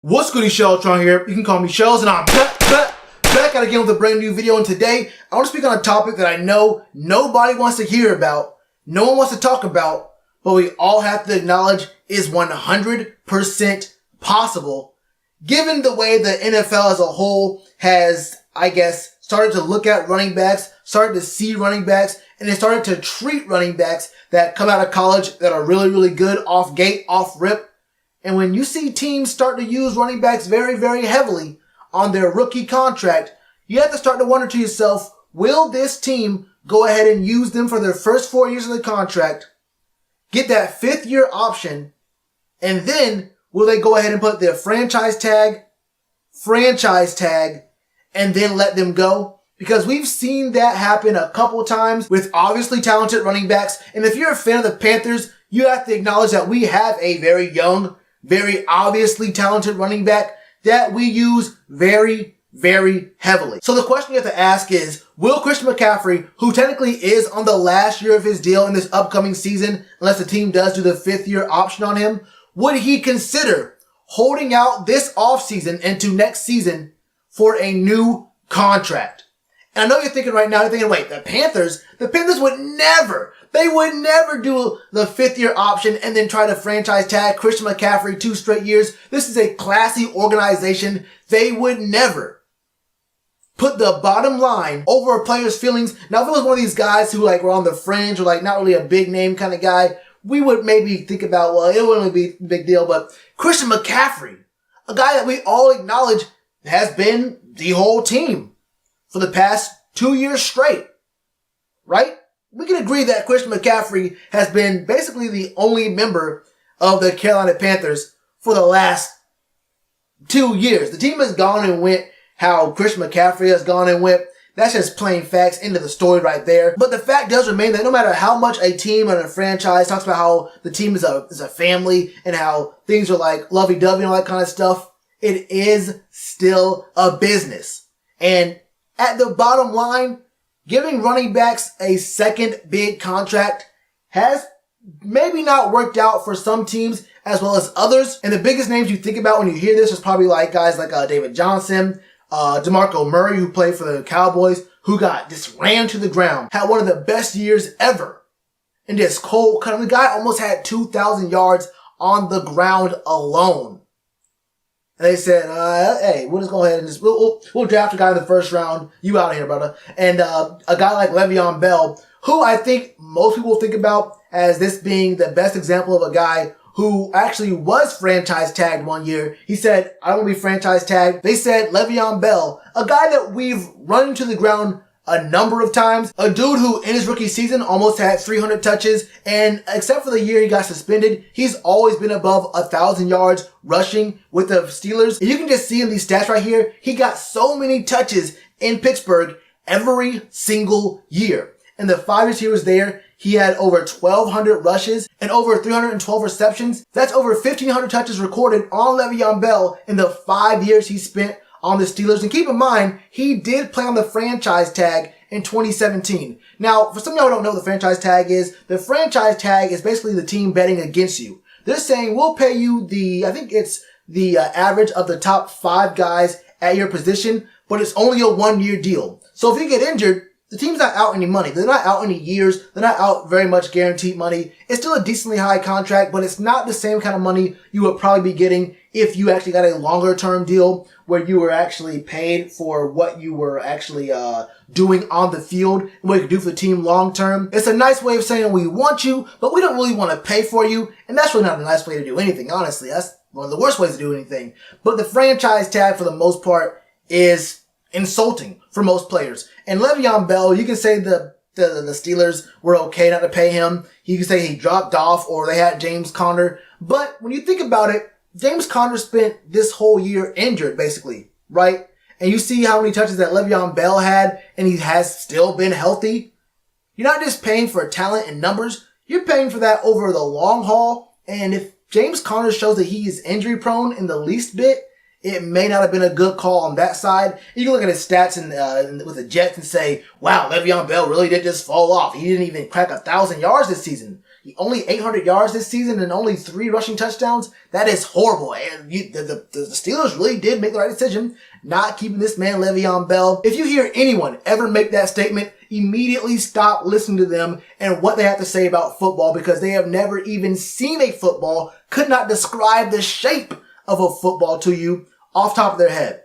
What's good, Shellitronnn here. You can call me Shells, and I'm back out again with a brand new video. And today, I want to speak on a topic that I know nobody wants to hear about, no one wants to talk about, but we all have to acknowledge is 100% possible, given the way the NFL as a whole has, I guess, started to look at running backs, started to see running backs, and they started to treat running backs that come out of college that are really, really good off gate, off rip. And when you see teams start to use running backs very, very heavily on their rookie contract, you have to start to wonder to yourself, will this team go ahead and use them for their first 4 years of the contract, get that fifth year option, and then will they go ahead and put their franchise tag, and then let them go? Because we've seen that happen a couple times with obviously talented running backs. And if you're a fan of the Panthers, you have to acknowledge that we have a very young, very obviously talented running back that we use very, very heavily. So the question you have to ask is, will Christian McCaffrey, who technically is on the last year of his deal in this upcoming season, unless the team does do the fifth year option on him, would he consider holding out this offseason into next season for a new contract? And I know you're thinking right now, you're thinking, wait, the Panthers would never do the fifth year option and then try to franchise tag Christian McCaffrey 2 straight years. This is a classy organization. They would never put the bottom line over a player's feelings. Now, if it was one of these guys who were on the fringe or not really a big name kind of guy, we would maybe think about, well, it wouldn't be a big deal. But Christian McCaffrey, a guy that we all acknowledge has been the whole team for the past 2 years straight, right? We can agree that Christian McCaffrey has been basically the only member of the Carolina Panthers for the last 2 years. The team has gone and went how Christian McCaffrey has gone and went. That's just plain facts, into the story right there. But the fact does remain that no matter how much a team and a franchise talks about how the team is a family and how things are lovey-dovey and all that kind of stuff, it is still a business. And at the bottom line, giving running backs a second big contract has maybe not worked out for some teams as well as others. And the biggest names you think about when you hear this is probably guys like David Johnson, DeMarco Murray, who played for the Cowboys, who got just ran to the ground, had one of the best years ever. And this cold cut, the guy almost had 2,000 yards on the ground alone. And they said, hey, we'll just go ahead and we'll draft a guy in the first round. You out of here, brother. And a guy like Le'Veon Bell, who I think most people think about as this being the best example of a guy who actually was franchise tagged 1 year. He said, I don't want to be franchise tagged. They said Le'Veon Bell, a guy that we've run into the ground a number of times, a dude who in his rookie season almost had 300 touches, and except for the year he got suspended, he's always been above 1,000 yards rushing with the Steelers. And you can just see in these stats right here, he got so many touches in Pittsburgh every single year. In the 5 years he was there, he had over 1,200 rushes and over 312 receptions. That's over 1,500 touches recorded on Le'Veon Bell in the 5 years he spent on the Steelers. And keep in mind, he did play on the franchise tag in 2017. Now, for some of y'all who don't know what the franchise tag is basically the team betting against you. They're saying, we'll pay you I think it's the average of the top 5 guys at your position, but it's only a 1 year deal. So if you get injured, the team's not out any money. They're not out any years. They're not out very much guaranteed money. It's still a decently high contract, but it's not the same kind of money you would probably be getting if you actually got a longer term deal where you were actually paid for what you were actually doing on the field and what you could do for the team long term. It's a nice way of saying we want you, but we don't really want to pay for you. And that's really not a nice way to do anything, honestly. That's one of the worst ways to do anything. But the franchise tag, for the most part, is insulting for most players. And Le'Veon Bell, you can say the Steelers were okay not to pay him. You can say he dropped off or they had James Conner. But when you think about it, James Conner spent this whole year injured, basically, right? And you see how many touches that Le'Veon Bell had, and he has still been healthy. You're not just paying for talent and numbers. You're paying for that over the long haul. And if James Conner shows that he is injury prone in the least bit, it may not have been a good call on that side. You can look at his stats with the Jets and say, wow, Le'Veon Bell really did just fall off. He didn't even crack 1,000 yards this season. only 800 yards this season and only 3 rushing touchdowns. That is horrible. And the Steelers really did make the right decision not keeping this man Le'Veon Bell. If you hear anyone ever make that statement, immediately stop listening to them and what they have to say about football, because they have never even seen a football, could not describe the shape of a football to you off top of their head.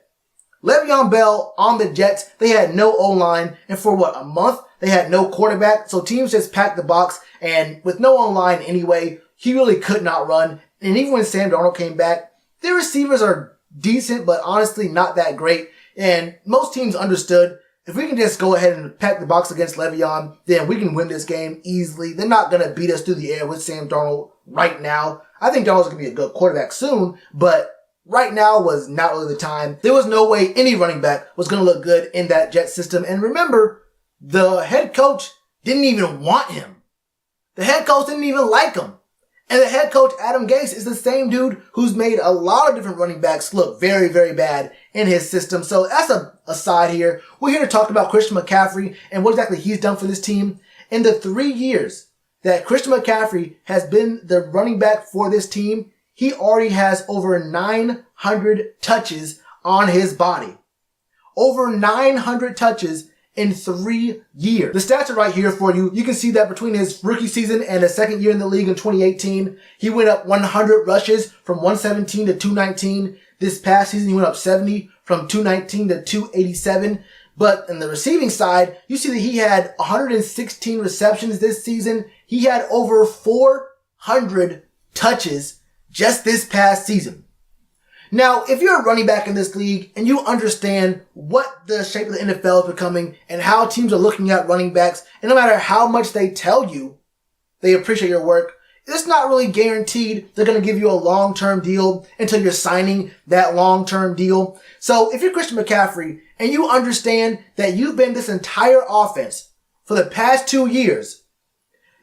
Le'Veon Bell on the Jets, they had no O-line, and for a month, they had no quarterback, so teams just packed the box, and with no O-line anyway, he really could not run. And even when Sam Darnold came back, their receivers are decent, but honestly not that great, and most teams understood, if we can just go ahead and pack the box against Le'Veon, then we can win this game easily. They're not going to beat us through the air with Sam Darnold right now. I think Darnold's going to be a good quarterback soon, but right now was not really the time. There was no way any running back was going to look good in that Jet system. And remember, the head coach didn't even want him. The head coach didn't even like him. And the head coach, Adam Gase, is the same dude who's made a lot of different running backs look very, very bad in his system. So that's a aside here. We're here to talk about Christian McCaffrey and what exactly he's done for this team. In the 3 years that Christian McCaffrey has been the running back for this team, he already has over 900 touches on his body. Over 900 touches in 3 years. The stats are right here for you. You can see that between his rookie season and his second year in the league in 2018, he went up 100 rushes from 117 to 219. This past season, he went up 70 from 219 to 287. But in the receiving side, you see that he had 116 receptions this season. He had over 400 touches just this past season. Now, if you're a running back in this league and you understand what the shape of the NFL is becoming and how teams are looking at running backs, and no matter how much they tell you they appreciate your work, it's not really guaranteed they're going to give you a long-term deal until you're signing that long-term deal. So if you're Christian McCaffrey and you understand that you've been this entire offense for the past 2 years,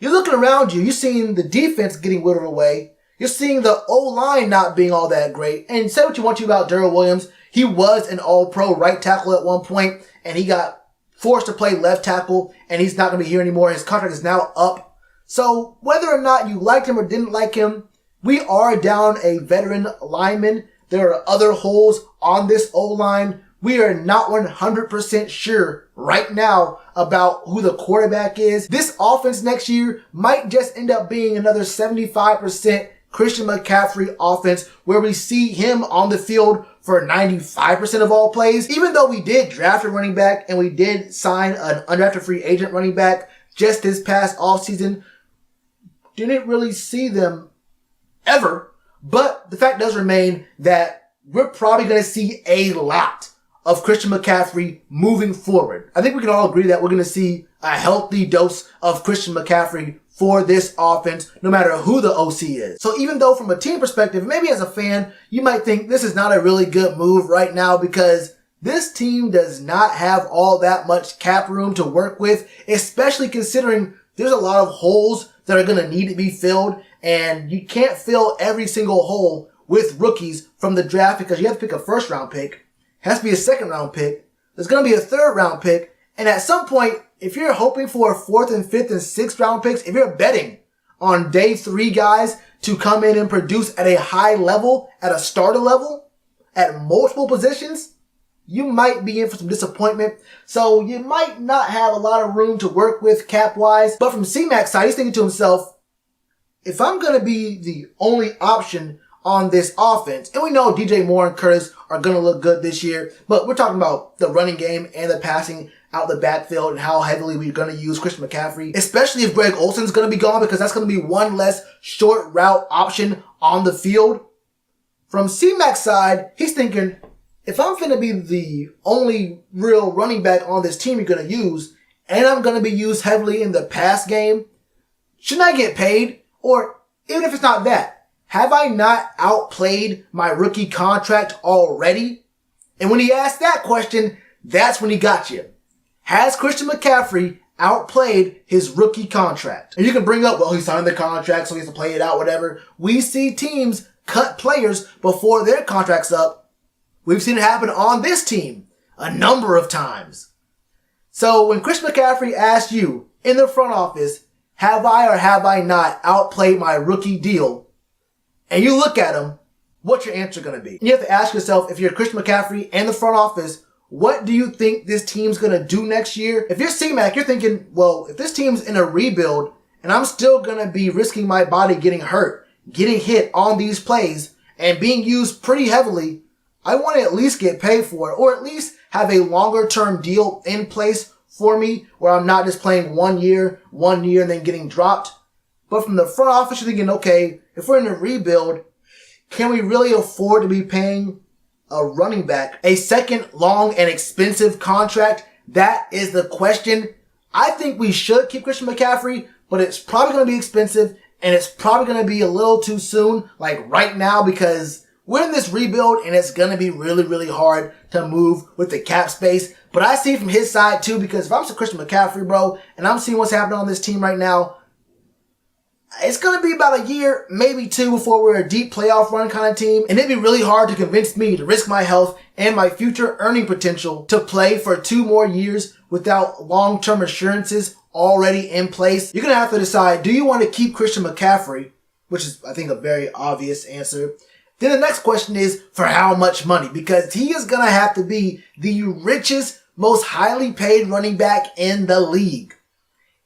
you're looking around you, you're seeing the defense getting whittled away. You're seeing the O-line not being all that great. And say what you want to about Darrell Williams. He was an all-pro right tackle at one point, and he got forced to play left tackle, and he's not going to be here anymore. His contract is now up. So whether or not you liked him or didn't like him, we are down a veteran lineman. There are other holes on this O-line. We are not 100% sure right now about who the quarterback is. This offense next year might just end up being another 75% Christian McCaffrey offense where we see him on the field for 95% of all plays. Even though we did draft a running back and we did sign an undrafted free agent running back just this past offseason, didn't really see them ever. But the fact does remain that we're probably going to see a lot of Christian McCaffrey moving forward. I think we can all agree that we're going to see a healthy dose of Christian McCaffrey for this offense, no matter who the OC is. So even though from a team perspective, maybe as a fan, you might think this is not a really good move right now because this team does not have all that much cap room to work with, especially considering there's a lot of holes that are going to need to be filled, and you can't fill every single hole with rookies from the draft because you have to pick a first round pick. It has to be a second round pick. There's going to be a third round pick. And at some point, if you're hoping for fourth and fifth and sixth round picks, if you're betting on day 3 guys to come in and produce at a high level, at a starter level, at multiple positions, you might be in for some disappointment. So you might not have a lot of room to work with cap-wise. But from C-Mac's side, he's thinking to himself, if I'm going to be the only option on this offense, and we know DJ Moore and Curtis are going to look good this year, but we're talking about the running game and the passing out the backfield and how heavily we're going to use Christian McCaffrey, especially if Greg Olsen's going to be gone, because that's going to be one less short route option on the field. From C-Mac's side, he's thinking, if I'm going to be the only real running back on this team you're going to use, and I'm going to be used heavily in the pass game, shouldn't I get paid? Or even if it's not that, have I not outplayed my rookie contract already? And when he asked that question, that's when he got you. Has Christian McCaffrey outplayed his rookie contract? And you can bring up, well, he signed the contract, so he has to play it out, whatever. We see teams cut players before their contract's up. We've seen it happen on this team a number of times. So when Christian McCaffrey asked you in the front office, have I or have I not outplayed my rookie deal? And you look at him, what's your answer going to be? And you have to ask yourself, if you're Christian McCaffrey and the front office, what do you think this team's going to do next year? If you're C-Mac, you're thinking, well, if this team's in a rebuild and I'm still going to be risking my body getting hurt, getting hit on these plays, and being used pretty heavily, I want to at least get paid for it, or at least have a longer term deal in place for me where I'm not just playing 1 year, and then getting dropped. But from the front office, you're thinking, okay, if we're in a rebuild, can we really afford to be paying a running back a second long and expensive contract? That is the question. I think we should keep Christian McCaffrey, but it's probably going to be expensive, and it's probably going to be a little too soon, like right now, because we're in this rebuild and it's going to be really, really hard to move with the cap space. But I see from his side too, because if I'm Christian McCaffrey, bro, and I'm seeing what's happening on this team right now, it's going to be about a year, maybe two, before we're a deep playoff run kind of team. And it'd be really hard to convince me to risk my health and my future earning potential to play for 2 more years without long-term assurances already in place. You're going to have to decide, do you want to keep Christian McCaffrey, which is, I think, a very obvious answer. Then the next question is, for how much money? Because he is going to have to be the richest, most highly paid running back in the league.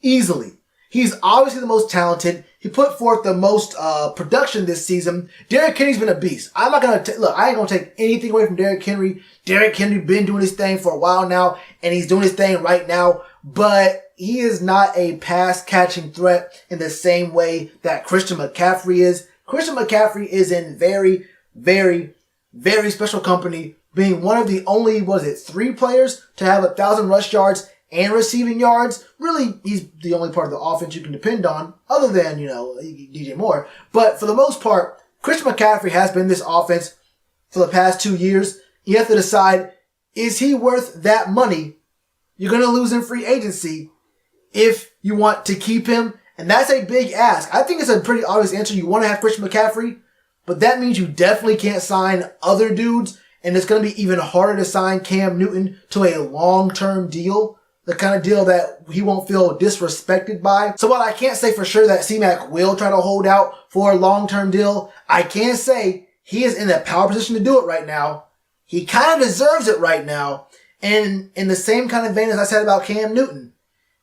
Easily. He's obviously the most talented. He put forth the most production this season. Derrick Henry's been a beast. I'm not going to look, I ain't going to take anything away from Derrick Henry. Derrick Henry been doing his thing for a while now, and he's doing his thing right now. But he is not a pass-catching threat in the same way that Christian McCaffrey is. Christian McCaffrey is in very, very, very special company, being one of the only, 3 players to have 1,000 rush yards and receiving yards. Really, he's the only part of the offense you can depend on, other than, DJ Moore. But for the most part, Christian McCaffrey has been this offense for the past 2 years. You have to decide, is he worth that money? You're going to lose in free agency if you want to keep him. And that's a big ask. I think it's a pretty obvious answer. You want to have Christian McCaffrey, but that means you definitely can't sign other dudes. And it's going to be even harder to sign Cam Newton to a long-term deal. The kind of deal that he won't feel disrespected by. So while I can't say for sure that C-Mac will try to hold out for a long-term deal, I can say he is in a power position to do it right now. He kind of deserves it right now. And in the same kind of vein as I said about Cam Newton,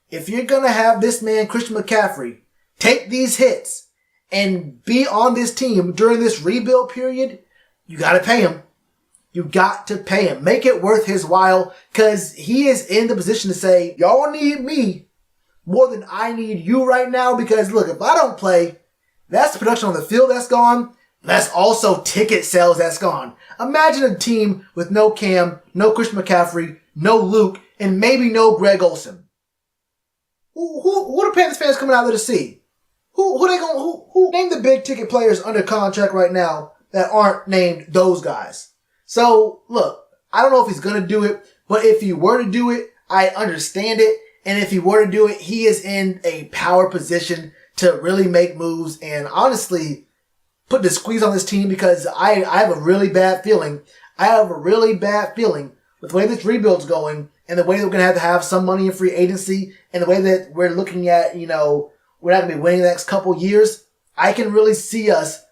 if you're going to have this man, Christian McCaffrey, take these hits and be on this team during this rebuild period, you got to pay him. You got to pay him. Make it worth his while, because he is in the position to say, y'all need me more than I need you right now, because look, if I don't play, that's the production on the field that's gone. That's also ticket sales that's gone. Imagine a team with no Cam, no Christian McCaffrey, no Luke, and maybe no Greg Olsen. Who are Panthers fans coming out there to see? Who name the big ticket players under contract right now that aren't named those guys? So, look, I don't know if he's going to do it, but if he were to do it, I understand it. And if he were to do it, he is in a power position to really make moves and honestly put the squeeze on this team, because I have a really bad feeling. I have a really bad feeling with the way this rebuild's going and the way that we're going to have some money in free agency and the way that we're looking at, we're not going to be winning the next couple years. I can really see us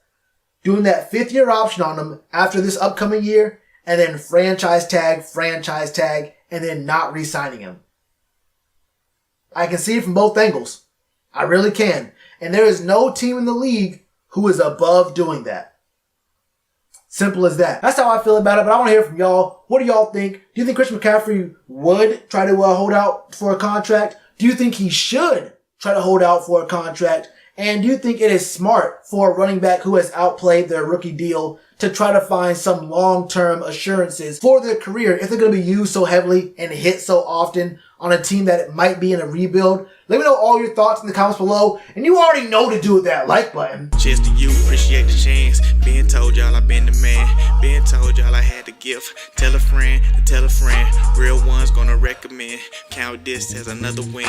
doing that 5th year option on him after this upcoming year, and then franchise tag, and then not re-signing him. I can see it from both angles. I really can. And there is no team in the league who is above doing that. Simple as that. That's how I feel about it, but I want to hear from y'all. What do y'all think? Do you think Christian McCaffrey would try to hold out for a contract? Do you think he should try to hold out for a contract? And do you think it is smart for a running back who has outplayed their rookie deal to try to find some long-term assurances for their career if they're going to be used so heavily and hit so often on a team that it might be in a rebuild? Let me know all your thoughts in the comments below. And you already know to do with that like button. Cheers to you, appreciate the chance. Been told y'all I been the man. Been told y'all I had the gift. Tell a friend to tell a friend. Real ones gonna recommend. Count this as another win.